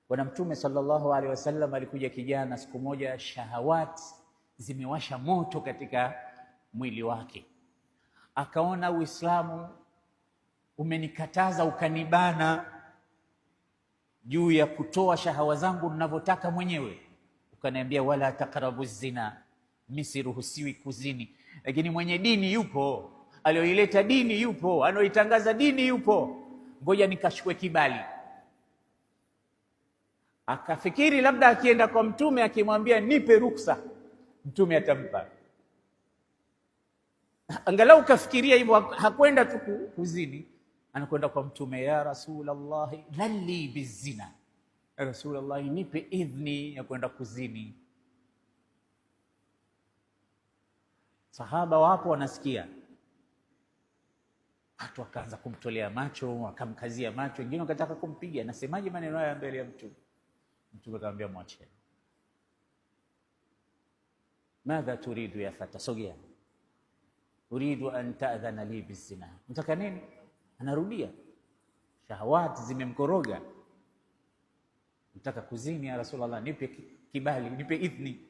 Bwana Mtume sallallahu alaihi wasallam alikuja kijana siku moja, shahawat zimewasha moto katika mwili wake, akaona Uislamu umenikataza ukanibana juu ya kutoa shahawa zangu ninavyotaka mwenyewe, ukaniambia wala taqrabu zina, mimi siruhusiwi kuzini. Lakini mwenye dini yupo, alioileta dini yupo, anoitangaza dini yupo, ngoja nikachukue kibali. Akafikiri labda akienda kwa Mtume akimwambia nipe ruksa, Mtume atampa. Angalau kafikiria hivyo, hakwenda tu kuzini, anakwenda kwa Mtume, ya Rasulullah lali bizina, ya Rasulullah nipe idhni ya kwenda kuzini. Sahaba wapo wanasikia, watu wakaanza kumtolea macho, wakamkazia macho, wengine wakataka kumpiga. Nasemaje maneno haya mbele ya Mtume? Mtume akamwambia mwache. Madha turidu ya fata, sogea. Uridu an ta'dhana li bizina, mtaka nini? Anarudia, shahawati zimemkoroga, mtaka kuzini ya Rasulullah, nipe kibali, nipe idhni.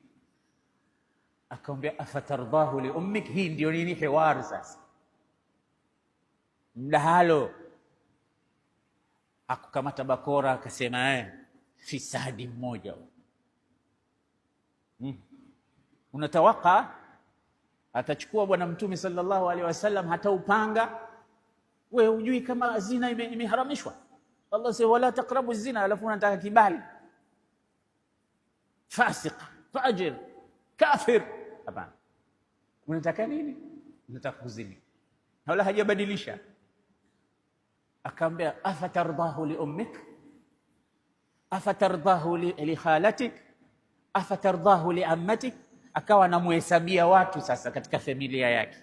Akamwambia afatardahu li ummik. Hii ndio nini? Hiwar. Sasa mdahalo, akukamata bakora, akasema fisadi mmoja. Unatawaka atachukua Bwana Mtume sallallahu alaihi wasallam hata upanga? Wewe hujui kama zina imeharamishwa? Allah sema wala taqrabu zina, alafu unataka kibali? Fasik, fajir, kafir. Hapana, unataka nini? Unataka kuzini, wala hajabadilisha. Akaambia afatardahu li ummik, afatardahu li khalatik, afatardahu li ammatik. Akawa anamuhesabia watu sasa katika familia yake.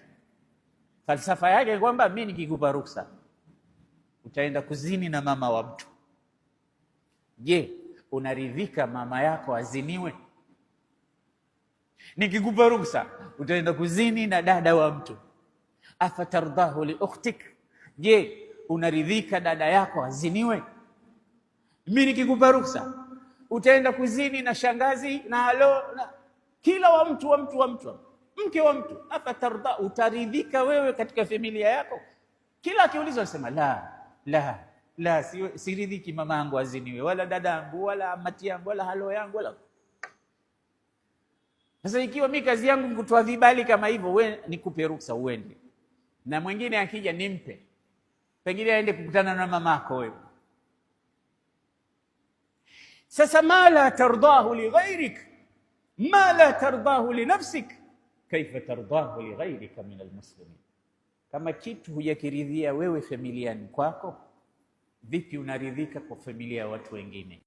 Falsafa yake kwamba mimi nikikupa ruksa utaenda kuzini na mama wa mtu, je, unaridhika mama yako aziniwe? Nikikupa ruksa utaenda kuzini na dada wa mtu, afatardahu li ukhtik, je, unaridhika dada yako aziniwe? Mimi nikikupa ruksa utaenda kuzini na shangazi na halo na kila wa mtu mke wa mtu, afatarda, utaridhika wewe katika familia yako? Kila akiulizwa anasema la, siridhiki mama yangu aziniwe, wala dada yangu, wala amati yangu, wala halo yangu, wala. Sasa ikiwa mimi kazi yangu kutoa vibali kama hivyo, wewe nikupe ruksa uende, na mwingine akija nimpe, pengine aende kukutana na mamako wewe. Sasa ma la tardahu li ghairik ma la tardahu li nafsik kaifa tardahu li ghairika min almuslimin. Kama kitu hujakiridhia wewe familiani kwako, vipi unaridhika kwa familia ya watu wengine?